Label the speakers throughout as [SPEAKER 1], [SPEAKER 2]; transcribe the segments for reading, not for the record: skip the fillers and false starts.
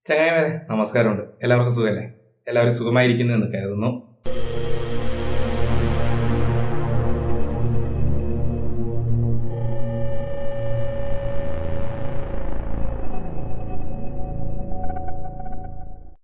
[SPEAKER 1] ചങ്ങായിമാരെ നമസ്കാരമുണ്ട്. എല്ലാവർക്കും സുഖമല്ലേ? എല്ലാവരും സുഖമായിരിക്കുന്നു എന്ന് കരുതുന്നു.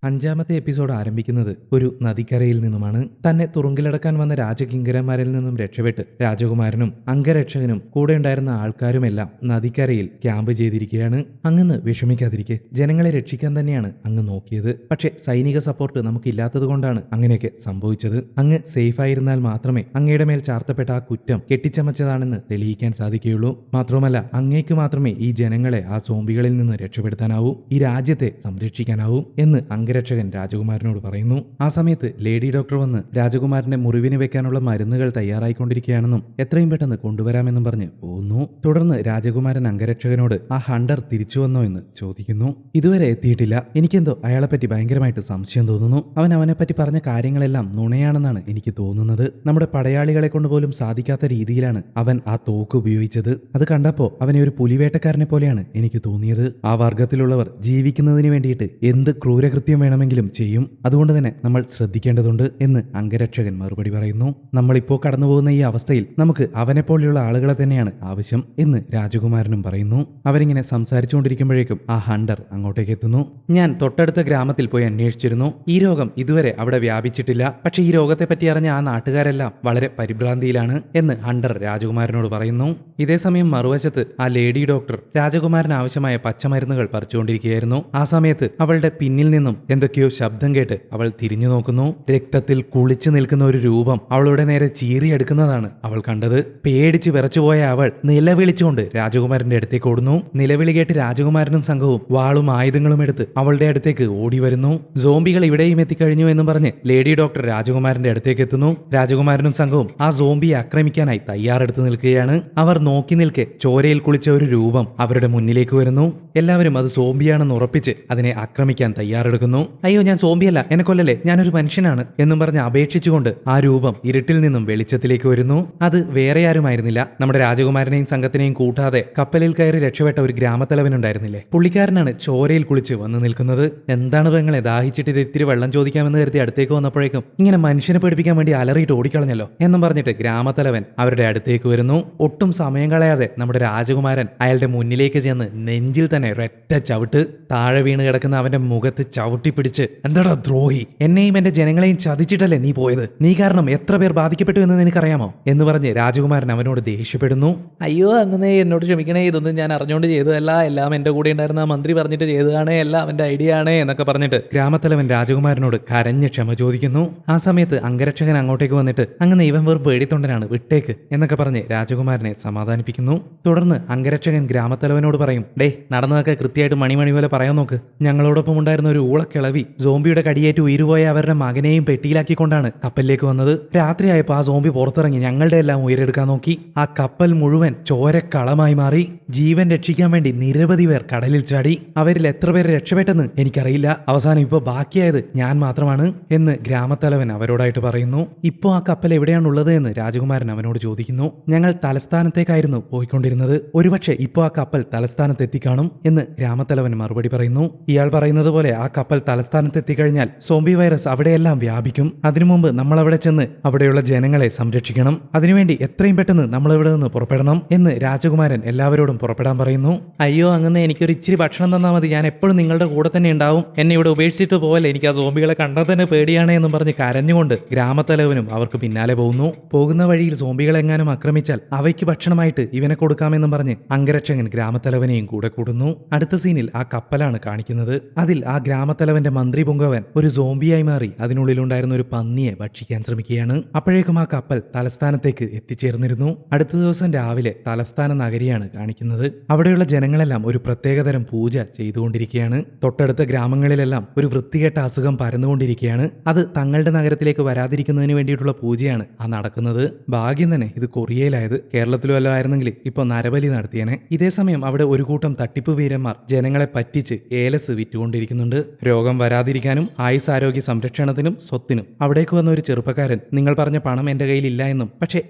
[SPEAKER 2] അഞ്ചാമത്തെ എപ്പിസോഡ് ആരംഭിക്കുന്നത് ഒരു നദിക്കരയിൽ നിന്നുമാണ്. തന്നെ തുറുങ്കിലടക്കാൻ വന്ന രാജകിങ്കരന്മാരിൽ നിന്നും രക്ഷപ്പെട്ട് രാജകുമാരനും അംഗരക്ഷകനും കൂടെ ഉണ്ടായിരുന്ന ആൾക്കാരുമെല്ലാം നദിക്കരയിൽ ക്യാമ്പ് ചെയ്തിരിക്കുകയാണ്. അങ്ങ് വിഷമിക്കാതിരിക്കെ, ജനങ്ങളെ രക്ഷിക്കാൻ തന്നെയാണ് അങ്ങ് നോക്കിയത്. പക്ഷെ സൈനിക സപ്പോർട്ട് നമുക്കില്ലാത്തത് കൊണ്ടാണ് അങ്ങനെയൊക്കെ സംഭവിച്ചത്. അങ്ങ് സേഫായിരുന്നാൽ മാത്രമേ അങ്ങയുടെ മേൽ ചാർത്തപ്പെട്ട ആ കുറ്റം കെട്ടിച്ചമച്ചതാണെന്ന് തെളിയിക്കാൻ സാധിക്കുകയുള്ളൂ. മാത്രമല്ല, അങ്ങേക്ക് മാത്രമേ ഈ ജനങ്ങളെ ആ സോംബികളിൽ നിന്ന് രക്ഷപ്പെടുത്താനാവൂ, ഈ രാജ്യത്തെ സംരക്ഷിക്കാനാവൂ എന്ന് രക്ഷകൻ രാജകുമാരനോട് പറയുന്നു. ആ സമയത്ത് ലേഡി ഡോക്ടർ വന്ന് രാജകുമാരന്റെ മുറിവിന് വെക്കാനുള്ള മരുന്നുകൾ തയ്യാറായിക്കൊണ്ടിരിക്കുകയാണെന്നും എത്രയും പെട്ടെന്ന് കൊണ്ടുവരാമെന്നും പറഞ്ഞ് പോകുന്നു. തുടർന്ന് രാജകുമാരൻ അംഗരക്ഷകനോട് ആ ഹണ്ടർ തിരിച്ചു വന്നോ എന്ന് ചോദിക്കുന്നു. ഇതുവരെ എത്തിയിട്ടില്ല. എനിക്കെന്തോ അയാളെപ്പറ്റി ഭയങ്കരമായിട്ട് സംശയം തോന്നുന്നു. അവനെപ്പറ്റി പറഞ്ഞ കാര്യങ്ങളെല്ലാം നുണയാണെന്നാണ് എനിക്ക് തോന്നുന്നത്. നമ്മുടെ പടയാളികളെ കൊണ്ട് പോലും സാധിക്കാത്ത രീതിയിലാണ് അവൻ ആ തോക്ക് ഉപയോഗിച്ചത്. അത് കണ്ടപ്പോ അവനെ ഒരു പുലിവേട്ടക്കാരനെ പോലെയാണ് എനിക്ക് തോന്നിയത്. ആ വർഗത്തിലുള്ളവർ ജീവിക്കുന്നതിന് വേണ്ടിയിട്ട് എന്ത് ക്രൂരകൃത്യം വേണമെങ്കിലും ചെയ്യും. അതുകൊണ്ട് തന്നെ നമ്മൾ ശ്രദ്ധിക്കേണ്ടതുണ്ട് എന്ന് അംഗരക്ഷകൻ മറുപടി പറയുന്നു. നമ്മളിപ്പോ കടന്നുപോകുന്ന ഈ അവസ്ഥയിൽ നമുക്ക് അവനെപ്പോലെയുള്ള ആളുകളെ തന്നെയാണ് ആവശ്യം എന്ന് രാജകുമാരനും പറയുന്നു. അവരിങ്ങനെ സംസാരിച്ചുകൊണ്ടിരിക്കുമ്പോഴേക്കും ആ ഹണ്ടർ അങ്ങോട്ടേക്ക് എത്തുന്നു. ഞാൻ തൊട്ടടുത്ത ഗ്രാമത്തിൽ പോയി അന്വേഷിച്ചിരുന്നു. ഈ രോഗം ഇതുവരെ അവിടെ വ്യാപിച്ചിട്ടില്ല. പക്ഷെ ഈ രോഗത്തെ പറ്റി അറിഞ്ഞ ആ നാട്ടുകാരെല്ലാം വളരെ പരിഭ്രാന്തിയിലാണ് എന്ന് ഹണ്ടർ രാജകുമാരനോട് പറയുന്നു. ഇതേസമയം മറുവശത്ത് ആ ലേഡി ഡോക്ടർ രാജകുമാരന് ആവശ്യമായ പച്ചമരുന്നുകൾ പറിച്ചുകൊണ്ടിരിക്കുകയായിരുന്നു. ആ സമയത്ത് അവളുടെ പിന്നിൽ നിന്നും എന്തൊക്കെയോ ശബ്ദം കേട്ട് അവൾ തിരിഞ്ഞു നോക്കുന്നു. രക്തത്തിൽ കുളിച്ചു നിൽക്കുന്ന ഒരു രൂപം അവളുടെ നേരെ ചീറിയെടുക്കുന്നതാണ് അവൾ കണ്ടത്. പേടിച്ച് വിറച്ചുപോയ അവൾ നിലവിളിച്ചുകൊണ്ട് രാജകുമാരന്റെ അടുത്തേക്ക് ഓടുന്നു. നിലവിളി കേട്ട് രാജകുമാരനും സംഘവും വാളും ആയുധങ്ങളും എടുത്ത് അവളുടെ അടുത്തേക്ക് ഓടി വരുന്നു. സോംബികൾ ഇവിടെയും എത്തിക്കഴിഞ്ഞു എന്ന് പറഞ്ഞ് ലേഡി ഡോക്ടർ രാജകുമാരന്റെ അടുത്തേക്ക് എത്തുന്നു. രാജകുമാരനും സംഘവും ആ സോംബിയെ ആക്രമിക്കാനായി തയ്യാറെടുത്ത് നിൽക്കുകയാണ്. അവർ നോക്കി നിൽക്കെ ചോരയിൽ കുളിച്ച ഒരു രൂപം അവരുടെ മുന്നിലേക്ക് വരുന്നു. എല്ലാവരും അത് സോംബിയാണെന്ന് ഉറപ്പിച്ച് അതിനെ ആക്രമിക്കാൻ തയ്യാറെടുക്കുന്നു. അയ്യോ, ഞാൻ സോംബിയല്ല, എന്നെ കൊല്ലല്ലേ, ഞാനൊരു മനുഷ്യനാണ് എന്നും പറഞ്ഞ് അപേക്ഷിച്ചുകൊണ്ട് ആ രൂപം ഇരുട്ടിൽ നിന്നും വെളിച്ചത്തിലേക്ക് വരുന്നു. അത് വേറെ ആരുമായിരുന്നില്ല, നമ്മുടെ രാജകുമാരനെയും സംഘത്തിനെയും കൂട്ടാതെ കപ്പലിൽ കയറി രക്ഷപ്പെട്ട ഒരു ഗ്രാമത്തലവനുണ്ടായിരുന്നില്ലേ, പുള്ളിക്കാരനാണ് ചോരയിൽ കുളിച്ച് വന്നു നിൽക്കുന്നത്. എന്താണ് പെങ്ങളെ, ദാഹിച്ചിട്ട് ഇത്തിരി വെള്ളം ചോദിക്കാമെന്ന് കരുതി അടുത്തേക്ക് വന്നപ്പോഴേക്കും ഇങ്ങനെ മനുഷ്യനെ പേടിപ്പിക്കാൻ വേണ്ടി അലറിയിട്ട് ഓടിക്കളഞ്ഞല്ലോ എന്നും പറഞ്ഞിട്ട് ഗ്രാമത്തലവൻ അവരുടെ അടുത്തേക്ക് വരുന്നു. ഒട്ടും സമയം കളയാതെ നമ്മുടെ രാജകുമാരൻ അയാളുടെ മുന്നിലേക്ക് ചെന്ന് നെഞ്ചിൽ തന്നെ ഒരൊറ്റ ചവിട്ട്. താഴെ വീണ് കിടക്കുന്ന അവന്റെ മുഖത്ത് ചവിട്ടിപ്പിടിച്ച്, എന്താടാ ദ്രോഹി, എന്നെയും എന്റെ ജനങ്ങളെയും ചതിച്ചിട്ടല്ലേ നീ പോയത്? നീ കാരണം എത്ര പേർ ബാധിക്കപ്പെട്ടു എന്ന് നിനക്കറിയാമോ എന്ന് പറഞ്ഞ് രാജകുമാരൻ അവനോട് ദേഷ്യപ്പെടുന്നു. അയ്യോ, അങ്ങനെ എന്നോട് ക്ഷമിക്കണേ, ഇതൊന്നും ഞാൻ അറിഞ്ഞുകൊണ്ട് ചെയ്തതല്ല, എല്ലാം എന്റെ കൂടെ ഉണ്ടായിരുന്ന മന്ത്രി പറഞ്ഞിട്ട് ചെയ്തതാണ്, എല്ലാം അവന്റെ ഐഡിയ ആണ് എന്നൊക്കെ പറഞ്ഞിട്ട് ഗ്രാമത്തലവൻ രാജകുമാരനോട് കരഞ്ഞ് ക്ഷമ ചോദിക്കുന്നു. ആ സമയത്ത് അംഗരക്ഷകൻ അങ്ങോട്ടേക്ക് വന്നിട്ട്, അങ്ങനെ ഇവൻ വെറും പേടിത്തൊണ്ടനാണ്, വിട്ടേക്ക് എന്നൊക്കെ പറഞ്ഞ് രാജകുമാരനെ സമാധാനിപ്പിക്കുന്നു. തുടർന്ന് അംഗരക്ഷകൻ ഗ്രാമത്തലവനോട് പറയും, ഡേ, നടന്നതൊക്കെ കൃത്യമായിട്ട് മണിമണി പോലെ പറയാൻ നോക്ക്. ഞങ്ങളോടൊപ്പം ഉണ്ടായിരുന്ന ഒരു ഊളക്കിളവി സോംബിയുടെ കടിയേറ്റ് ഉയരുപോയ അവരുടെ മകനെയും പെട്ടിയിലാക്കിക്കൊണ്ടാണ് കപ്പലിലേക്ക് വന്നത്. രാത്രിയായപ്പോൾ ആ സോംബി പുറത്തിറങ്ങി ഞങ്ങളുടെ എല്ലാം ഉയരെടുക്കാൻ നോക്കി. ആ കപ്പൽ മുഴുവൻ ചോരക്കളമായി മാറി. ജീവൻ രക്ഷിക്കാൻ വേണ്ടി നിരവധി പേർ കടലിൽ ചാടി. അവരിൽ എത്ര പേര് രക്ഷപ്പെട്ടെന്ന് എനിക്കറിയില്ല. അവസാനം ഇപ്പോൾ ബാക്കിയായത് ഞാൻ മാത്രമാണ് എന്ന് ഗ്രാമത്തലവൻ അവരോടായിട്ട് പറയുന്നു. ഇപ്പോൾ ആ കപ്പൽ എവിടെയാണുള്ളത് എന്ന് രാജകുമാരൻ അവനോട് ചോദിക്കുന്നു. ഞങ്ങൾ തലസ്ഥാനത്തേക്കായിരുന്നു പോയിക്കൊണ്ടിരുന്നത്. ഒരുപക്ഷെ ഇപ്പോൾ ആ കപ്പൽ തലസ്ഥാനത്ത് എത്തിക്കാണും എന്ന് ഗ്രാമത്തലവൻ മറുപടി പറയുന്നു. ഇയാൾ പറയുന്നത് പോലെ ആ കപ്പൽ തലസ്ഥാനത്ത് എത്തിക്കഴിഞ്ഞാൽ സോംബി വൈറസ് അവിടെയെല്ലാം വ്യാപിക്കും. അതിനു മുമ്പ് നമ്മൾ അവിടെ ചെന്ന് അവിടെയുള്ള ജനങ്ങളെ സംരക്ഷിക്കണം. അതിനുവേണ്ടി എത്രയും പെട്ടെന്ന് നമ്മൾ ഇവിടെ നിന്ന് പുറപ്പെടണം എന്ന് രാജകുമാരൻ എല്ലാവരോടും പുറപ്പെടാൻ പറയുന്നു. അയ്യോ, അങ്ങനെ എനിക്കൊരു ഇച്ചിരി ഭക്ഷണം തന്നാൽ മതി, ഞാൻ എപ്പോഴും നിങ്ങളുടെ കൂടെ തന്നെ ഉണ്ടാവും, എന്നെ ഇവിടെ ഉപേക്ഷിച്ചിട്ട് പോവല്ലേ, എനിക്ക് ആ സോംബികളെ കണ്ടാൽ തന്നെ പേടിയാണ് എന്നും പറഞ്ഞ് കരഞ്ഞുകൊണ്ട് ഗ്രാമത്തലവനും അവർക്ക് പിന്നാലെ പോകുന്നു. പോകുന്ന വഴിയിൽ സോംബികളെ എങ്ങാനും ആക്രമിച്ചാൽ അവയ്ക്ക് ഭക്ഷണമായിട്ട് ഇവനെ കൊടുക്കാമെന്നും പറഞ്ഞ് അംഗരക്ഷകൻ ഗ്രാമത്തലവനെയും കൂടെ കൂടുന്നു. അടുത്ത സീനിൽ ആ കപ്പലാണ് കാണിക്കുന്നത്. അതിൽ ആ ഗ്രാമത്തലവന്റെ മന്ത്രി പുങ്കവൻ ഒരു സോംബിയായി മാറി അതിനുള്ളിലുണ്ടായിരുന്ന ഒരു പന്നിയെ ഭക്ഷിക്കാൻ ശ്രമിക്കുകയാണ്. അപ്പോഴേക്കും ആ കപ്പൽ തലസ്ഥാനത്തേക്ക് എത്തിച്ചേർന്നിരുന്നു. അടുത്ത ദിവസം രാവിലെ തലസ്ഥാന നഗരിയാണ് കാണിക്കുന്നത്. അവിടെയുള്ള ജനങ്ങളെല്ലാം ഒരു പ്രത്യേകതരം പൂജ ചെയ്തുകൊണ്ടിരിക്കുകയാണ്. തൊട്ടടുത്ത ഗ്രാമങ്ങളിലെല്ലാം ഒരു വൃത്തികെട്ട അസുഖം പരന്നുകൊണ്ടിരിക്കുകയാണ്. അത് തങ്ങളുടെ നഗരത്തിലേക്ക് വരാതിരിക്കുന്നതിന് വേണ്ടിയിട്ടുള്ള പൂജയാണ് ആ നടക്കുന്നത്. ഭാഗ്യം തന്നെ ഇത് കൊറിയയിലായത്. കേരളത്തിലും വല്ലതും ആയിരുന്നെങ്കിൽ ഇപ്പൊ നരബലി നടത്തിയേനെ. ഇതേ സമയം അവിടെ ഒരു കൂട്ടം തട്ടിപ്പ് വീരന്മാർ ജനങ്ങളെ പറ്റിച്ച് ഏലസ് വിറ്റുകൊണ്ടിരിക്കുന്നുണ്ട്. രോഗം രോഗം വരാതിരിക്കാനും ആയുസ്സാരോഗ്യ സംരക്ഷണത്തിനും സ്വത്തിനും അവിടേക്ക് വന്ന ഒരു ചെറുപ്പക്കാരൻ നിങ്ങൾ പറഞ്ഞ പണം എന്റെ കയ്യിലില്ല എന്നും പക്ഷേ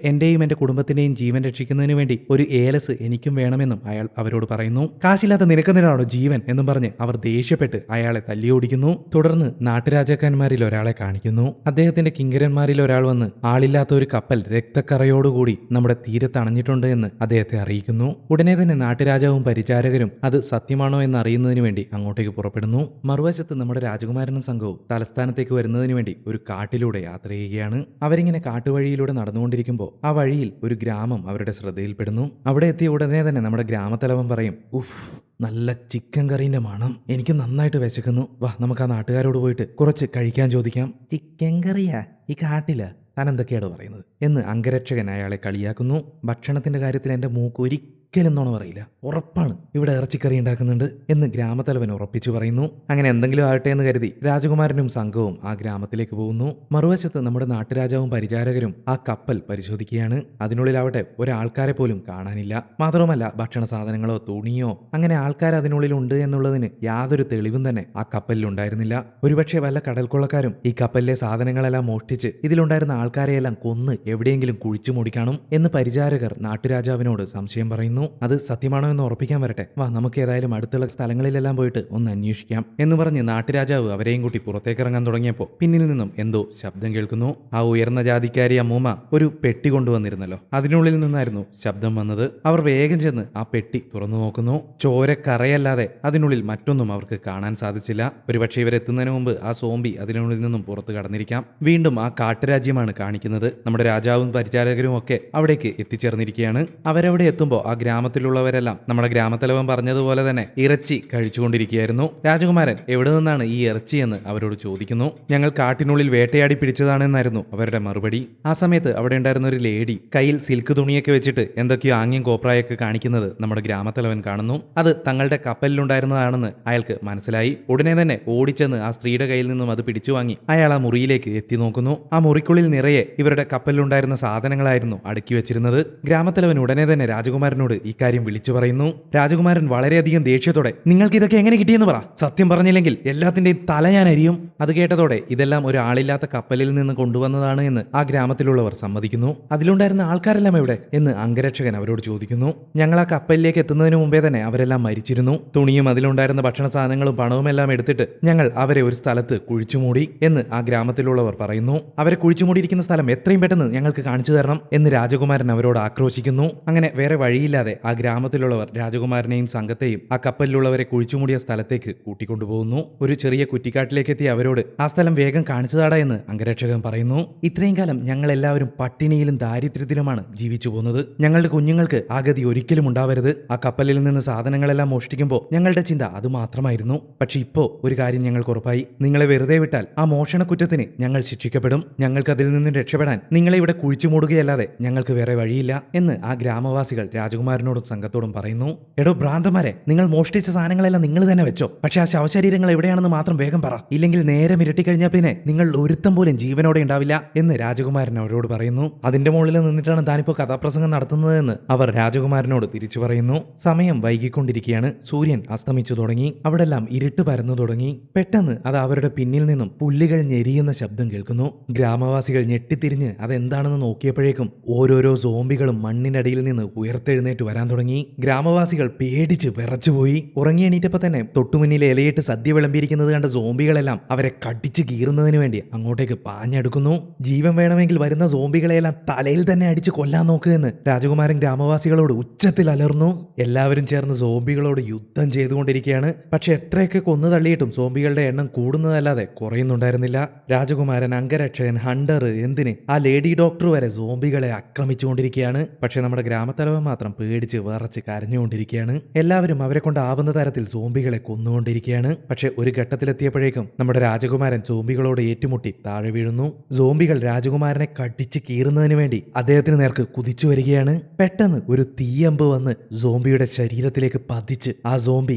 [SPEAKER 2] എന്റെയും എന്റെ കുടുംബത്തിന്റെയും ജീവൻ രക്ഷിക്കുന്നതിന് വേണ്ടി ഒരു ഏലസ് എനിക്കും വേണമെന്നും അയാൾ അവരോട് പറയുന്നു. കാശില്ലാത്ത നിനക്കെന്തിനാണോ ജീവൻ എന്നും പറഞ്ഞ് അവർ ദേഷ്യപ്പെട്ട് അയാളെ തല്ലിയോടിക്കുന്നു. തുടർന്ന് നാട്ടുരാജാക്കന്മാരിൽ ഒരാളെ കാണിക്കുന്നു. അദ്ദേഹത്തിന്റെ കിങ്കരന്മാരിൽ ഒരാൾ വന്ന് ആളില്ലാത്ത ഒരു കപ്പൽ രക്തക്കറയോടുകൂടി നമ്മുടെ തീരത്ത് അണഞ്ഞിട്ടുണ്ട് എന്ന് അദ്ദേഹത്തെ അറിയിക്കുന്നു. ഉടനെ തന്നെ നാട്ടുരാജാവും പരിചാരകരും അത് സത്യമാണോ എന്ന് അറിയുന്നതിന് വേണ്ടി അങ്ങോട്ടേക്ക് പുറപ്പെടുന്നു. മറുവശത്ത് നമ്മുടെ രാജകുമാരനും സംഘവും തലസ്ഥാനത്തേക്ക് വരുന്നതിന് വേണ്ടി ഒരു കാട്ടിലൂടെ യാത്ര ചെയ്യുകയാണ്. അവരിങ്ങനെ കാട്ടുവഴിയിലൂടെ നടന്നുകൊണ്ടിരിക്കുമ്പോൾ ആ വഴിയിൽ ഒരു ഗ്രാമം അവരുടെ ശ്രദ്ധയിൽപ്പെടുന്നു. അവിടെ എത്തിയ ഉടനെ തന്നെ നമ്മുടെ ഗ്രാമത്തലവൻ പറയും, ഉഫ്, നല്ല ചിക്കൻ കറീന്റെ മണം, എനിക്ക് നന്നായിട്ട് വിശക്കുന്നു. വാ, നമുക്ക് ആ നാട്ടുകാരോട് പോയിട്ട് കുറച്ച് കഴിക്കാൻ ചോദിക്കാം. ചിക്കൻ കറിയാ ഈ കാട്ടില്? താൻ എന്തൊക്കെയാണോ പറയുന്നത് എന്ന് അംഗരക്ഷകൻ അയാളെ കളിയാക്കുന്നു. ഭക്ഷണത്തിന്റെ കാര്യത്തിൽ എന്റെ മൂക്ക് ഒരിക്കലെന്നോണം പറയില്ല, ഉറപ്പാണ് ഇവിടെ ഇറച്ചിക്കറി ഉണ്ടാക്കുന്നുണ്ട് എന്ന് ഗ്രാമത്തലവൻ ഉറപ്പിച്ചു പറയുന്നു. അങ്ങനെ എന്തെങ്കിലും ആകട്ടെ എന്ന് കരുതി രാജകുമാരനും സംഘവും ആ ഗ്രാമത്തിലേക്ക് പോകുന്നു. മറുവശത്ത് നമ്മുടെ നാട്ടുരാജാവും പരിചാരകരും ആ കപ്പൽ പരിശോധിക്കുകയാണ്. അതിനുള്ളിലാവട്ടെ ഒരാൾക്കാരെ പോലും കാണാനില്ല. മാത്രവുമല്ല ഭക്ഷണ സാധനങ്ങളോ തുണിയോ അങ്ങനെ ആൾക്കാർ അതിനുള്ളിൽ ഉണ്ട് എന്നുള്ളതിന് യാതൊരു തെളിവും തന്നെ ആ കപ്പലിൽ ഉണ്ടായിരുന്നില്ല. ഒരുപക്ഷെ വല്ല കടൽക്കൊള്ളക്കാരും ഈ കപ്പലിലെ സാധനങ്ങളെല്ലാം മോഷ്ടിച്ച് ഇതിലുണ്ടായിരുന്ന ആൾക്കാരെയെല്ലാം കൊന്ന് എവിടെയെങ്കിലും കുഴിച്ചു മൂടിക്കാണും എന്ന് പരിചാരകർ നാട്ടുരാജാവിനോട് സംശയം പറയുന്നു. അത് സത്യമാണോ എന്ന് ഉറപ്പിക്കാൻ വരട്ടെ, വാ നമുക്ക് ഏതായാലും അടുത്തുള്ള സ്ഥലങ്ങളിലെല്ലാം പോയിട്ട് ഒന്ന് അന്വേഷിക്കാം എന്ന് പറഞ്ഞ് നാട്ടുരാജാവ് അവരെയും കൂട്ടി പുറത്തേക്ക് ഇറങ്ങാൻ തുടങ്ങിയപ്പോൾ പിന്നിൽ നിന്നും എന്തോ ശബ്ദം കേൾക്കുന്നു. ആ ഉയർന്ന ജാതിക്കാരി അമ്മൂമ്മ ഒരു പെട്ടി കൊണ്ടുവന്നിരുന്നല്ലോ, അതിനുള്ളിൽ നിന്നായിരുന്നു ശബ്ദം വന്നത്. അവർ വേഗം ചെന്ന് ആ പെട്ടി തുറന്നു നോക്കുന്നു. ചോരക്കറയല്ലാതെ അതിനുള്ളിൽ മറ്റൊന്നും അവർക്ക് കാണാൻ സാധിച്ചില്ല. ഒരുപക്ഷെ ഇവരെത്തുന്നതിന് മുമ്പ് ആ സോംബി അതിനുള്ളിൽ നിന്നും പുറത്തു കടന്നിരിക്കാം. വീണ്ടും ആ കാട്ടുരാജ്യമാണ് കാണിക്കുന്നത്. നമ്മുടെ രാജാവും പരിചാരകരും ഒക്കെ അവിടേക്ക് എത്തിച്ചേർന്നിരിക്കുകയാണ്. അവരവിടെ എത്തുമ്പോൾ ആ ഗ്രാമത്തിലുള്ളവരെല്ലാം നമ്മുടെ ഗ്രാമത്തലവൻ പറഞ്ഞതുപോലെ തന്നെ ഇറച്ചി കഴിച്ചുകൊണ്ടിരിക്കുകയായിരുന്നു. രാജകുമാരൻ എവിടെ നിന്നാണ് ഈ ഇറച്ചി എന്ന് അവരോട് ചോദിക്കുന്നു. ഞങ്ങൾ കാട്ടിനുള്ളിൽ വേട്ടയാടി പിടിച്ചതാണെന്നായിരുന്നു അവരുടെ മറുപടി. ആ സമയത്ത് അവിടെ ഉണ്ടായിരുന്ന ഒരു ലേഡി കയ്യിൽ സിൽക്ക് തുണിയൊക്കെ വെച്ചിട്ട് എന്തൊക്കെയോ ആംഗ്യം കോപ്രായൊക്കെ കാണിക്കുന്നത് നമ്മുടെ ഗ്രാമത്തലവൻ കാണുന്നു. അത് തങ്ങളുടെ കപ്പലിലുണ്ടായിരുന്നതാണെന്ന് അയാൾക്ക് മനസ്സിലായി. ഉടനെ തന്നെ ഓടിച്ചെന്ന് ആ സ്ത്രീയുടെ കയ്യിൽ നിന്നും അത് പിടിച്ചു വാങ്ങി അയാൾ ആ മുറിയിലേക്ക് എത്തി നോക്കുന്നു. ആ മുറിക്കുള്ളിൽ നിറയെ ഇവരുടെ കപ്പലിലുണ്ടായിരുന്ന സാധനങ്ങളായിരുന്നു അടുക്കി വെച്ചിരുന്നത്. ഗ്രാമത്തലവൻ ഉടനെ തന്നെ രാജകുമാരനോട് ഇക്കാര്യം വിളിച്ചു പറയുന്നു. രാജകുമാരൻ വളരെയധികം ദേഷ്യത്തോടെ, നിങ്ങൾക്ക് ഇതൊക്കെ എങ്ങനെ കിട്ടിയെന്ന് പറ, സത്യം പറഞ്ഞില്ലെങ്കിൽ എല്ലാത്തിന്റെയും തല ഞാൻ അരിയും. അത് കേട്ടതോടെ ഇതെല്ലാം ഒരു ആളില്ലാത്ത കപ്പലിൽ നിന്ന് കൊണ്ടുവന്നതാണ് എന്ന് ആ ഗ്രാമത്തിലുള്ളവർ സമ്മതിക്കുന്നു. അതിലുണ്ടായിരുന്ന ആൾക്കാരെല്ലാം എവിടെ എന്ന് അംഗരക്ഷകൻ അവരോട് ചോദിക്കുന്നു. ഞങ്ങൾ ആ കപ്പലിലേക്ക് എത്തുന്നതിന് മുമ്പേ തന്നെ അവരെല്ലാം മരിച്ചിരുന്നു. തുണിയും അതിലുണ്ടായിരുന്ന ഭക്ഷണ സാധനങ്ങളും പണവും എല്ലാം എടുത്തിട്ട് ഞങ്ങൾ അവരെ ഒരു സ്ഥലത്ത് കുഴിച്ചുമൂടി എന്ന് ആ ഗ്രാമത്തിലുള്ളവർ പറയുന്നു. അവരെ കുഴിച്ചുമൂടിയിരിക്കുന്ന സ്ഥലം എത്രയും പെട്ടെന്ന് ഞങ്ങൾക്ക് കാണിച്ചു തരണം എന്ന് രാജകുമാരൻ അവരോട് ആക്രോശിക്കുന്നു. അങ്ങനെ വേറെ വഴിയില്ലാതെ ആ ഗ്രാമത്തിലുള്ളവർ രാജകുമാരനെയും സംഘത്തെയും ആ കപ്പലിലുള്ളവരെ കുഴിച്ചുമൂടിയ സ്ഥലത്തേക്ക് കൂട്ടിക്കൊണ്ടുപോകുന്നു. ഒരു ചെറിയ കുറ്റിക്കാട്ടിലേക്ക് എത്തിയ അവരോട് ആ സ്ഥലം വേഗം കാണിച്ചതാടാ എന്ന് അംഗരക്ഷകൻ പറയുന്നു. ഇത്രയും കാലം ഞങ്ങൾ എല്ലാവരും പട്ടിണിയിലും ദാരിദ്ര്യത്തിലുമാണ് ജീവിച്ചു പോകുന്നത്. ഞങ്ങളുടെ കുഞ്ഞുങ്ങൾക്ക് ആ ഗതി ഒരിക്കലും ഉണ്ടാവരുത്. ആ കപ്പലിൽ നിന്ന് സാധനങ്ങളെല്ലാം മോഷ്ടിക്കുമ്പോൾ ഞങ്ങളുടെ ചിന്ത അത് മാത്രമായിരുന്നു. പക്ഷെ ഇപ്പോ ഒരു കാര്യം ഞങ്ങൾക്ക് ഉറപ്പായി, നിങ്ങളെ വെറുതെ വിട്ടാൽ ആ മോഷണക്കുറ്റത്തിന് ഞങ്ങൾ ശിക്ഷിക്കപ്പെടും. ഞങ്ങൾക്ക് അതിൽ നിന്നും രക്ഷപ്പെടാൻ നിങ്ങളെ ഇവിടെ കുഴിച്ചു മൂടുകയല്ലാതെ ഞങ്ങൾക്ക് വേറെ വഴിയില്ല എന്ന് ആ ഗ്രാമവാസികൾ രാജകുമാരനോടും സംഘത്തോടും പറയുന്നു. എടോ ഭ്രാന്തന്മാരെ, നിങ്ങൾ മോഷ്ടിച്ച സാധനങ്ങളെല്ലാം നിങ്ങൾ തന്നെ വെച്ചോ, പക്ഷെ ആ ശവശരീരങ്ങൾ എവിടെയാണെന്ന് മാത്രം വേഗം പറ, ഇല്ലെങ്കിൽ നേരം ഇരട്ടിക്കഴിഞ്ഞാൽ പിന്നെ നിങ്ങൾ ഒരുത്തം പോലും ജീവനോടെ ഉണ്ടാവില്ല എന്ന് രാജകുമാരൻ അവരോട് പറയുന്നു. അതിന്റെ മുകളിൽ നിന്നിട്ടാണ് താനിപ്പോ കഥാപ്രസംഗം നടത്തുന്നതെന്ന് അവർ രാജകുമാരനോട് തിരിച്ചു പറയുന്നു. സമയം വൈകിക്കൊണ്ടിരിക്കുകയാണ്. സൂര്യൻ അസ്തമിച്ചു തുടങ്ങി. അവിടെല്ലാം ഇരുട്ട് പരന്നു തുടങ്ങി. പെട്ടെന്ന് അത് അവരുടെ പിന്നിൽ നിന്നും പുല്ലുകൾ ഞെരിയുന്ന ശബ്ദം കേൾക്കുന്നു. ഗ്രാമവാസികൾ ഞെട്ടിത്തിരിഞ്ഞ് അതെന്താണെന്ന് നോക്കിയപ്പോഴേക്കും ഓരോരോ സോംബികളും മണ്ണിനടിയിൽ നിന്ന് ഉയർത്തെഴുന്നേറ്റ് വരാൻ തുടങ്ങി. ഗ്രാമവാസികൾ പേടിച്ച് വിറച്ചുപോയി. ഉറങ്ങി എണീറ്റപ്പോ തന്നെ തൊട്ടുമുന്നിൽ ഇലയിട്ട് സദ്യ വിളമ്പിയിരിക്കുന്നത് കണ്ട സോംബികളെല്ലാം അവരെ കടിച്ചു കീറുന്നതിന് വേണ്ടി അങ്ങോട്ടേക്ക് പാഞ്ഞെടുക്കുന്നു. ജീവൻ വേണമെങ്കിൽ വരുന്ന സോംബികളെയെല്ലാം തലയിൽ തന്നെ അടിച്ച് കൊല്ലാൻ നോക്കുമെന്ന് രാജകുമാരൻ ഗ്രാമവാസികളോട് ഉച്ചത്തിൽ അലർന്നു. എല്ലാവരും ചേർന്ന് സോംബികളോട് യുദ്ധം ചെയ്തുകൊണ്ടിരിക്കുകയാണ്. പക്ഷെ എത്രയൊക്കെ കൊന്നു തള്ളിയിട്ടും സോംബികളുടെ എണ്ണം കൂടുന്നതല്ലാതെ കുറയുന്നുണ്ടായിരുന്നില്ല. രാജകുമാരൻ, അംഗരക്ഷകൻ, ഹണ്ടർ, എന്തിന് ആ ലേഡി ഡോക്ടർ വരെ സോംബികളെ ആക്രമിച്ചുകൊണ്ടിരിക്കുകയാണ്. പക്ഷെ നമ്മുടെ ഗ്രാമത്തലവൻ മാത്രം പേടിച്ച് വിറച്ച് കരഞ്ഞുകൊണ്ടിരിക്കുകയാണ്. എല്ലാവരും അവരെ കൊണ്ടാവുന്ന തരത്തിൽ സോംബികളെ കൊന്നുകൊണ്ടിരിക്കുകയാണ്. പക്ഷെ ഒരു ഘട്ടത്തിലെത്തിയപ്പോഴേക്കും നമ്മുടെ രാജകുമാരൻ സോംബികളോട് ഏറ്റുമുട്ടി താഴെ വീഴുന്നു. സോംബികൾ രാജകുമാരനെ കടിച്ച് കീറുന്നതിന് വേണ്ടി അദ്ദേഹത്തിന് നേർക്ക് കുതിച്ചു വരികയാണ്. പെട്ടെന്ന് ഒരു തീയമ്പ് വന്ന് സോംബിയുടെ ശരീരത്തിലേക്ക് പതിച്ച് ആ സോംബി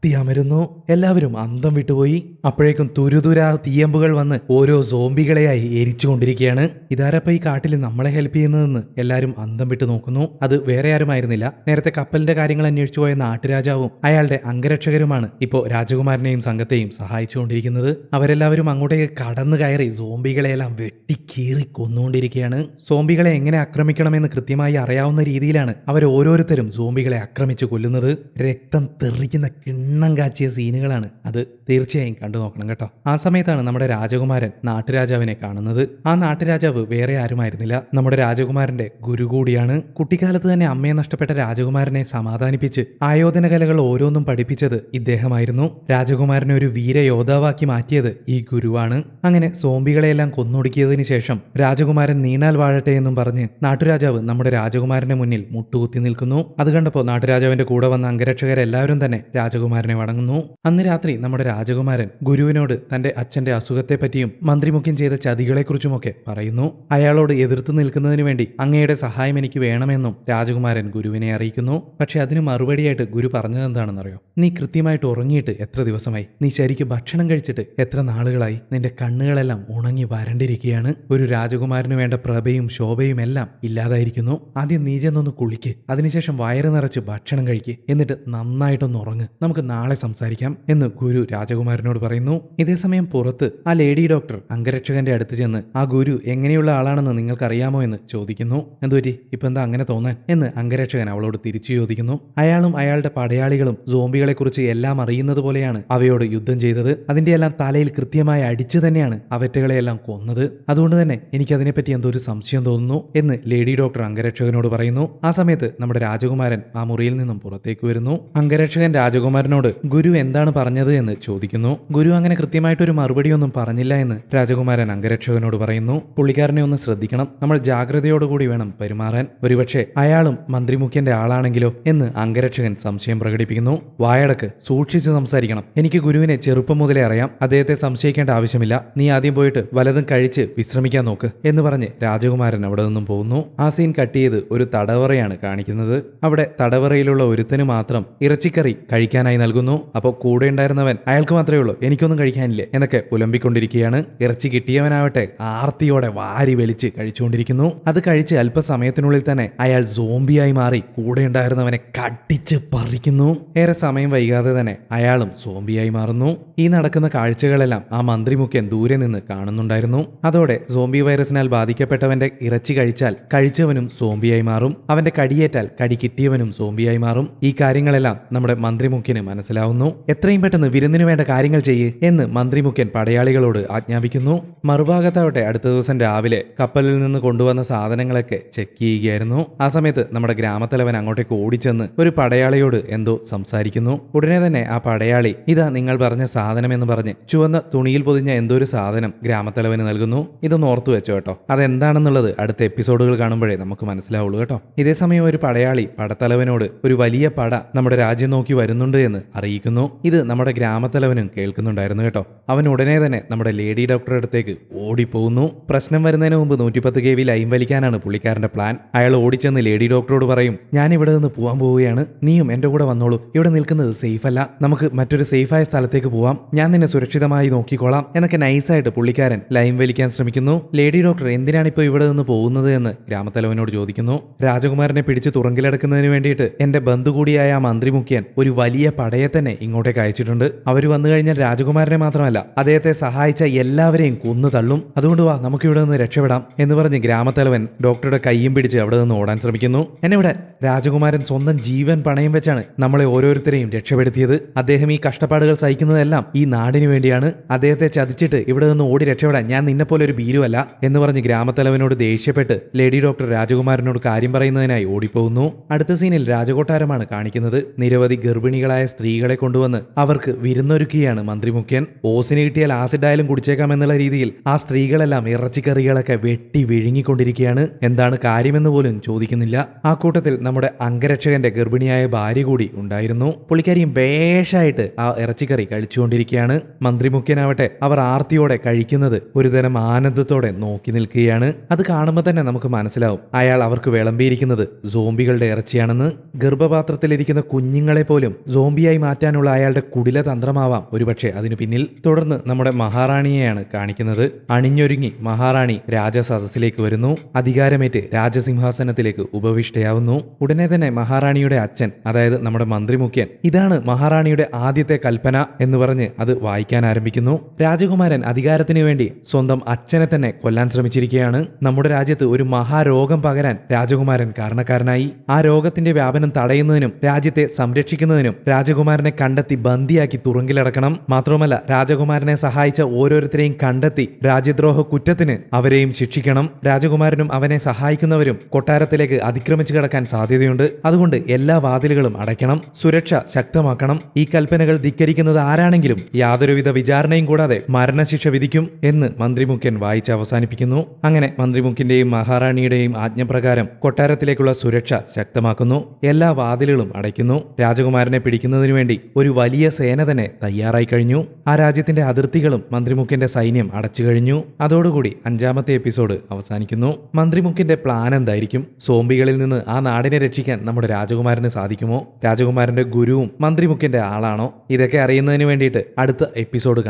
[SPEAKER 2] അമരുന്നു. എല്ലാവരും അന്തം വിട്ടുപോയി. അപ്പോഴേക്കും തുരുതുരാ തീയമ്പുകൾ വന്ന് ഓരോ സോംബികളെയായി എരിച്ചുകൊണ്ടിരിക്കുകയാണ്. ഇതാരപ്പ ഈ കാട്ടിൽ നമ്മളെ ഹെൽപ്പ് ചെയ്യുന്നതെന്ന് എല്ലാവരും അന്തം വിട്ടു നോക്കുന്നു. അത് വേറെ ആരുമായിരുന്നില്ല, നേരത്തെ കപ്പലിന്റെ കാര്യങ്ങൾ അന്വേഷിച്ചു പോയ നാട്ടുരാജാവും അയാളുടെ അംഗരക്ഷകരുമാണ് ഇപ്പോൾ രാജകുമാരനെയും സംഘത്തെയും സഹായിച്ചുകൊണ്ടിരിക്കുന്നത്. അവരെല്ലാവരും അങ്ങോട്ടേക്ക് കടന്നു കയറി സോംബികളെയെല്ലാം വെട്ടിക്കീറി കൊന്നുകൊണ്ടിരിക്കുകയാണ്. സോംബികളെ എങ്ങനെ ആക്രമിക്കണമെന്ന് കൃത്യമായി അറിയാവുന്ന രീതിയിലാണ് അവർ ഓരോരുത്തരും സോംബികളെ ആക്രമിച്ചു കൊല്ലുന്നത്. രക്തം തെറിക്കുന്ന കിണ്ണം കാച്ചിയ സീനുകളാണ്. അത് തീർച്ചയായും കണ്ടു നോക്കണം കേട്ടോ. ആ സമയത്താണ് നമ്മുടെ രാജകുമാരൻ നാട്ടുരാജാവിനെ കാണുന്നത്. ആ നാട്ടുരാജാവ് വേറെ ആരുമായിരുന്നില്ല, നമ്മുടെ രാജകുമാരന്റെ ഗുരു കൂടിയാണ്. കുട്ടിക്കാലത്ത് തന്നെ അമ്മയെ നഷ്ടപ്പെട്ട രാജകുമാരനെ സമാധാനിപ്പിച്ച് ആയോധന കലകൾ ഓരോന്നും പഠിപ്പിച്ചത് ഇദ്ദേഹമായിരുന്നു. രാജകുമാരനെ ഒരു വീരയോദ്ധാവാക്കി മാറ്റിയത് ഈ ഗുരുവാണ്. അങ്ങനെ സോംബികളെയെല്ലാം കൊന്നൊടുക്കിയതിനു ശേഷം രാജകുമാരൻ നീണാൽ വാഴട്ടെ എന്നും പറഞ്ഞ് നാട്ടുരാജാവ് നമ്മുടെ രാജകുമാരന്റെ മുന്നിൽ മുട്ടുകുത്തി നിൽക്കുന്നു. അത് കണ്ടപ്പോൾ നാട്ടുരാജാവിന്റെ കൂടെ വന്ന അംഗരക്ഷകരെല്ലാവരും തന്നെ രാജകുമാരനെ വണങ്ങുന്നു. അന്ന് രാത്രി നമ്മുടെ രാജകുമാരൻ ഗുരുവിനോട് തന്റെ അച്ഛന്റെ അസുഖത്തെപ്പറ്റിയും മന്ത്രിമുഖ്യം ചെയ്ത ചതികളെക്കുറിച്ചുമൊക്കെ പറയുന്നു. അയാളോട് എതിർത്ത് നിൽക്കുന്നതിന് വേണ്ടി അങ്ങയുടെ സഹായം എനിക്ക് വേണമെന്നും രാജകുമാരൻ ഗുരുവിനെ അറിയിക്കുന്നു. പക്ഷെ അതിന് മറുപടിയായിട്ട് ഗുരു പറഞ്ഞത് എന്താണെന്നറിയോ? നീ കൃത്യമായിട്ട് ഉറങ്ങിയിട്ട് എത്ര ദിവസമായി? നീ ശരിക്കും ഭക്ഷണം കഴിച്ചിട്ട് എത്ര നാളുകളായി? നിന്റെ കണ്ണുകളെല്ലാം ഉണങ്ങി വരണ്ടിരിക്കുകയാണ്. ഒരു രാജകുമാരന് വേണ്ട പ്രഭയും ശോഭയും എല്ലാം ഇല്ലാതായിരിക്കുന്നു. ആദ്യം നീ ചെന്നൊന്ന് കുളിക്ക്, അതിനുശേഷം വയറ് നിറച്ച് ഭക്ഷണം കഴിക്ക്, എന്നിട്ട് നന്നായിട്ടൊന്ന് ഉറങ്ങ്. നമുക്ക് നാളെ സംസാരിക്കാം എന്ന് ഗുരു രാജകുമാരനോട് പറയുന്നു. ഇതേസമയം പുറത്ത് ആ ലേഡി ഡോക്ടർ അംഗരക്ഷകന്റെ അടുത്ത് ചെന്ന് ആ ഗുരു എങ്ങനെയുള്ള ആളാണെന്ന് നിങ്ങൾക്കറിയാമോ എന്ന് ചോദിക്കുന്നു. എന്തുപറ്റി, ഇപ്പൊ എന്താ അങ്ങനെ തോന്നാൻ എന്ന് അംഗരക്ഷകൻ അവളോട് തിരിച്ചു ചോദിക്കുന്നു. അയാളും അയാളുടെ പടയാളികളും സോംബികളെ കുറിച്ച് എല്ലാം അറിയുന്നത് പോലെയാണ് അവയോട് യുദ്ധം ചെയ്തത്. അതിന്റെ എല്ലാം തലയിൽ കൃത്യമായി അടിച്ചു തന്നെയാണ് അവറ്റകളെയെല്ലാം കൊന്നത്. അതുകൊണ്ട് തന്നെ എനിക്കതിനെപ്പറ്റി എന്തോ ഒരു സംശയം തോന്നുന്നു എന്ന് ലേഡി ഡോക്ടർ അംഗരക്ഷകനോട് പറയുന്നു. ആ സമയത്ത് നമ്മുടെ രാജകുമാരൻ ആ മുറിയിൽ നിന്നും പുറത്തേക്ക് വരുന്നു. അംഗരക്ഷകൻ രാജകുമാരനോട് ഗുരു എന്താണ് പറഞ്ഞത് എന്ന് ചോദിക്കുന്നു. ഗുരു അങ്ങനെ കൃത്യമായിട്ടൊരു മറുപടിയൊന്നും പറഞ്ഞില്ല എന്ന് രാജകുമാരൻ അംഗരക്ഷകനോട് പറയുന്നു. പുള്ളിക്കാരനെ ഒന്ന് ശ്രദ്ധിക്കണം, നമ്മൾ ജാഗ്രതയോടുകൂടി വേണം പെരുമാറാൻ. ഒരുപക്ഷെ അയാളും മന്ത്രിമുഖ്യന്റെ ആളാണെങ്കിലോ എന്ന് അംഗരക്ഷകൻ സംശയം പ്രകടിപ്പിക്കുന്നു. വായടക്ക്, സൂക്ഷിച്ച് സംസാരിക്കണം. എനിക്ക് ഗുരുവിനെ ചെറുപ്പം മുതലേ അറിയാം, അദ്ദേഹത്തെ സംശയിക്കേണ്ട ആവശ്യമില്ല. നീ ആദ്യം പോയിട്ട് വലതും കഴിച്ച് വിശ്രമിക്കാൻ നോക്ക് എന്ന് പറഞ്ഞ് രാജകുമാരൻ അവിടെ നിന്നും പോകുന്നു. ആ സീൻ കട്ട് ചെയ്ത് ഒരു തടവറയാണ് കാണിക്കുന്നത്. അവിടെ തടവറയിലുള്ള ഒരുത്തന് മാത്രം ഇറച്ചിക്കറി കഴിക്കാനായി നൽകുന്നു. അപ്പോൾ കൂടെ ഉണ്ടായിരുന്നവൻ അയാൾക്ക് മാത്രമേ ഉള്ളൂ, എനിക്കൊന്നും കഴിക്കാനില്ലേ എന്നൊക്കെ പുലമ്പിക്കൊണ്ടിരിക്കുകയാണ്. ഇറച്ചി കിട്ടിയവനാവട്ടെ ആർത്തിയോടെ വാരി വലിച്ച് കഴിച്ചുകൊണ്ടിരിക്കുന്നു. അത് കഴിച്ച് അല്പസമയത്തിനുള്ളിൽ തന്നെ അയാൾ സോംബിയായി മാറി കൂടെ ഉണ്ടായിരുന്നവനെ കടിച്ച് പറിക്കുന്നു. ഏറെ സമയം വൈകാതെ തന്നെ അയാളും സോംബിയായി മാറുന്നു. ഈ നടക്കുന്ന കാഴ്ചകളെല്ലാം ആ മന്ത്രിമുഖ്യൻ ദൂരെ നിന്ന് കാണുന്നുണ്ടായിരുന്നു. അതോടെ സോംബി വൈറസിനാൽ ബാധിക്കപ്പെട്ടവന്റെ ഇറച്ചി കഴിച്ചാൽ കഴിച്ചവനും സോംബിയായി മാറും, അവന്റെ കടിയേറ്റാൽ കടി കിട്ടിയവനും സോംബിയായി മാറും. ഈ കാര്യങ്ങളെല്ലാം നമ്മുടെ മന്ത്രിമുഖ്യന് മനസ്സിലാവുന്നു. എത്രയും പെട്ടെന്ന് വിരുന്നിന് വേണ്ട കാര്യങ്ങൾ ചെയ്യ് എന്ന് മന്ത്രിമുഖ്യൻ പടയാളികളോട് ആജ്ഞാപിക്കുന്നു. മറുഭാഗത്താവട്ടെ അടുത്ത ദിവസം രാവിലെ കപ്പലിൽ നിന്ന് കൊണ്ടുവന്ന സാധനങ്ങളൊക്കെ ചെക്ക് ചെയ്യുകയായിരുന്നു. ആ സമയത്ത് നമ്മുടെ ഗ്രാമത്തലവൻ അങ്ങോട്ടേക്ക് ഓടിച്ചെന്ന് ഒരു പടയാളിയോട് എന്തോ സംസാരിക്കുന്നു. ഉടനെ തന്നെ ആ പടയാളി ഇതാ നിങ്ങൾ പറഞ്ഞ സാധനം എന്ന് പറഞ്ഞ് ചുവന്ന തുണിയിൽ പൊതിഞ്ഞ എന്തോ ഒരു സാധനം ഗ്രാമത്തലവന് നൽകുന്നു. ഇതൊന്ന് ഓർത്തു വെച്ചോ കേട്ടോ, അതെന്താണെന്നുള്ളത് അടുത്ത എപ്പിസോഡുകൾ കാണുമ്പോഴേ നമുക്ക് മനസ്സിലാവുള്ളൂ കേട്ടോ. ഇതേസമയം ഒരു പടയാളി പടത്തലവനോട് ഒരു വലിയ പട നമ്മുടെ രാജ്യം നോക്കി വരുന്നുണ്ട് എന്ന് അറിയിക്കുന്നു. ഇത് നമ്മുടെ ഗ്രാമത്തലവനും കേൾക്കുന്നുണ്ടായിരുന്നു കേട്ടോ. അവൻ ഉടനെ തന്നെ നമ്മുടെ ലേഡി ഡോക്ടറുടെ അടുത്തേക്ക് ഓടിപ്പോകുന്നു. പ്രശ്നം വരുന്നതിന് മുമ്പ് 110 KV ലൈൻ വലിക്കാനാണ് പുള്ളിക്കാരന്റെ പ്ലാൻ. അയാൾ ഓടിച്ചെന്ന് ലേഡി ഡോക്ടറോട് പറയും, ഞാൻ ഇവിടെ നിന്ന് പോകാൻ പോവുകയാണ്, നീയും എന്റെ കൂടെ വന്നോളൂ, ഇവിടെ നിൽക്കുന്നത് സേഫ് അല്ല, നമുക്ക് മറ്റൊരു സേഫായ സ്ഥലത്തേക്ക് പോവാം, ഞാൻ നിന്നെ സുരക്ഷിതമായി നോക്കിക്കോളാം എന്നൊക്കെ നൈസായിട്ട് പുള്ളിക്കാരൻ ലൈൻ വലിക്കാൻ ശ്രമിക്കുന്നു. ലേഡി ഡോക്ടർ എന്തിനാണിപ്പോ ഇവിടെ നിന്ന് പോകുന്നത് എന്ന് ഗ്രാമത്തലവനോട് ചോദിക്കുന്നു. രാജകുമാരനെ പിടിച്ച് തുറങ്കിലടക്കുന്നതിന് വേണ്ടിയിട്ട് എന്റെ ബന്ധു കൂടിയായ ആ മന്ത്രിമുഖ്യൻ ഒരു വലിയ പടയെ തന്നെ ഇങ്ങോട്ടേക്ക് അയച്ചിട്ടുണ്ട്. അവർ വന്നു കഴിഞ്ഞാൽ രാജകുമാരനെ മാത്രമല്ല അദ്ദേഹത്തെ സഹായിച്ച എല്ലാവരെയും കൊന്നു തള്ളും. അതുകൊണ്ട് വാ, നമുക്ക് ഇവിടെ നിന്ന് രക്ഷപ്പെടാം എന്ന് പറഞ്ഞ് ഗ്രാമത്തലവൻ ഡോക്ടറുടെ കൈയും പിടിച്ച് അവിടെ നിന്ന് ഓടാൻ ശ്രമിക്കുന്നു. എന്നെ വിടാൻ, രാജകുമാരൻ സ്വന്തം ജീവൻ പണയം വെച്ചാണ് നമ്മളെ ഓരോരുത്തരെയും രക്ഷപ്പെടുത്തിയത്. അദ്ദേഹം ഈ കഷ്ടപ്പാടുകൾ സഹിക്കുന്നതെല്ലാം ഈ നാടിനു വേണ്ടിയാണ്. അദ്ദേഹത്തെ ചതിച്ചിട്ട് ഇവിടെ നിന്ന് ഓടി രക്ഷപ്പെടാൻ ഞാൻ നിന്നെപ്പോലെ ഒരു ഭീരുവല്ല എന്ന് പറഞ്ഞ് ഗ്രാമത്തലവനോട് ദേഷ്യപ്പെട്ട് ലേഡി ഡോക്ടർ രാജകുമാരനോട് കാര്യം പറയുന്നതിനായി ഓടിപ്പോകുന്നു. അടുത്ത സീനിൽ രാജകൊട്ടാരമാണ് കാണിക്കുന്നത്. നിരവധി ഗർഭിണികളായ സ്ത്രീകളെ കൊണ്ടുവന്ന് അവർക്ക് വിരുന്നൊരുക്കുകയാണ് മന്ത്രിമുഖ്യൻ. ഓസിന് കിട്ടിയാൽ ആസിഡായാലും കുടിച്ചേക്കാമെന്നുള്ള രീതിയിൽ ആ സ്ത്രീകളെല്ലാം ഇറച്ചിക്കറികളൊക്കെ വെട്ടി വിഴുങ്ങിക്കൊണ്ടിരിക്കുകയാണ്. എന്താണ് കാര്യമെന്ന് പോലും ചോദിക്കുന്നില്ല. ആ കൂട്ടത്തിൽ നമ്മുടെ അംഗരക്ഷകന്റെ ഗർഭിണിയായ ഭാര്യ കൂടി ഉണ്ടായിരുന്നു. പുള്ളിക്കാരിയും ബേഷായിട്ട് ആ ഇറച്ചിക്കറി കഴിച്ചുകൊണ്ടിരിക്കുകയാണ്. മന്ത്രിമുഖ്യനാവട്ടെ അവർ ആർത്തിയോടെ കഴിക്കുന്നത് ഒരുതരം ആനന്ദത്തോടെ നോക്കി നിൽക്കുകയാണ്. അത് കാണുമ്പോൾ തന്നെ നമുക്ക് മനസ്സിലാവും അയാൾ അവർക്ക് വിളമ്പിയിരിക്കുന്നത് സോംബികളുടെ ഇറച്ചിയാണെന്ന്. ഗർഭപാത്രത്തിലിരിക്കുന്ന കുഞ്ഞുങ്ങളെ പോലും സോംബിയായി ബന്ദിയായി മാറ്റാനുള്ള അയാളുടെ കുടില തന്ത്രമാവാം ഒരുപക്ഷെ അതിനു പിന്നിൽ. തുടർന്ന് നമ്മുടെ മഹാറാണിയെയാണ് കാണിക്കുന്നത്. അണിഞ്ഞൊരുങ്ങി മഹാറാണി രാജസദസ്സിലേക്ക് വരുന്നു. അധികാരമേറ്റ് രാജസിംഹാസനത്തിലേക്ക് ഉപവിഷ്ടയാവുന്നു. ഉടനെ തന്നെ മഹാറാണിയുടെ അച്ഛൻ, അതായത് നമ്മുടെ മന്ത്രിമുഖ്യൻ, ഇതാണ് മഹാറാണിയുടെ ആദ്യത്തെ കൽപ്പന എന്ന് പറഞ്ഞ് അത് വായിക്കാൻ ആരംഭിക്കുന്നു. രാജകുമാരൻ അധികാരത്തിനു വേണ്ടി സ്വന്തം അച്ഛനെ തന്നെ കൊല്ലാൻ ശ്രമിച്ചിരിക്കുകയാണ്. നമ്മുടെ രാജ്യത്ത് ഒരു മഹാരോഗം പകരാൻ രാജകുമാരൻ കാരണക്കാരനായി. ആ രോഗത്തിന്റെ വ്യാപനം തടയുന്നതിനും രാജ്യത്തെ സംരക്ഷിക്കുന്നതിനും രാജകുമാരനെ കണ്ടെത്തി ബന്ദിയാക്കി തുറുങ്കിലടക്കണം. മാത്രമല്ല രാജകുമാരനെ സഹായിച്ച ഓരോരുത്തരെയും കണ്ടെത്തി രാജ്യദ്രോഹ കുറ്റത്തിന് അവരെയും ശിക്ഷിക്കണം. രാജകുമാരനും അവനെ സഹായിക്കുന്നവരും കൊട്ടാരത്തിലേക്ക് അതിക്രമിച്ചു കടക്കാൻ സാധ്യതയുണ്ട്. അതുകൊണ്ട് എല്ലാ വാതിലുകളും അടയ്ക്കണം, സുരക്ഷ ശക്തമാക്കണം. ഈ കൽപ്പനകൾ ധിക്കരിക്കുന്നത് ആരാണെങ്കിലും യാതൊരുവിധ വിചാരണയും കൂടാതെ മരണശിക്ഷ വിധിക്കും എന്ന് മന്ത്രിമുഖ്യൻ വായിച്ച് അവസാനിപ്പിക്കുന്നു. അങ്ങനെ മന്ത്രിമുഖ്യന്റെയും മഹാറാണിയുടെയും ആജ്ഞപ്രകാരം കൊട്ടാരത്തിലേക്കുള്ള സുരക്ഷ ശക്തമാക്കുന്നു. എല്ലാ വാതിലുകളും അടയ്ക്കുന്നു. രാജകുമാരനെ പിടിക്കുന്നതിനു വേണ്ടി ഒരു വലിയ സേന തന്നെ തയ്യാറായി കഴിഞ്ഞു. ആ രാജ്യത്തിന്റെ അതിർത്തികളും മന്ത്രിമുഖ്യന്റെ സൈന്യം അടച്ചു കഴിഞ്ഞു. അതോടുകൂടി 5ാമത്തെ എപ്പിസോഡ് അവസാനിക്കുന്നു. മന്ത്രിമുഖ്യന്റെ പ്ലാൻ എന്തായിരിക്കും? സോംബികളിൽ നിന്ന് ആ നാടിനെ രക്ഷിക്കാൻ നമ്മുടെ രാജകുമാരന് സാധിക്കുമോ? രാജകുമാരന്റെ ഗുരുവും മന്ത്രിമുഖ്യന്റെ ആളാണോ? ഇതൊക്കെ അറിയുന്നതിന് വേണ്ടിയിട്ട് അടുത്ത എപ്പിസോഡ്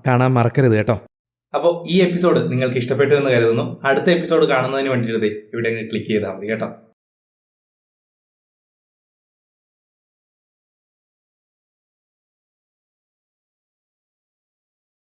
[SPEAKER 2] കാണാൻ മറക്കരുത് കേട്ടോ.
[SPEAKER 1] അപ്പോൾ ഈ എപ്പിസോഡ് നിങ്ങൾക്ക് ഇഷ്ടപ്പെട്ടു എന്ന് കരുതുന്നു. അടുത്ത എപ്പിസോഡ് കാണുന്നതിന് വേണ്ടിയിട്ട് ഇവിടെ ക്ലിക്ക് ചെയ്താൽ മതി കേട്ടോ.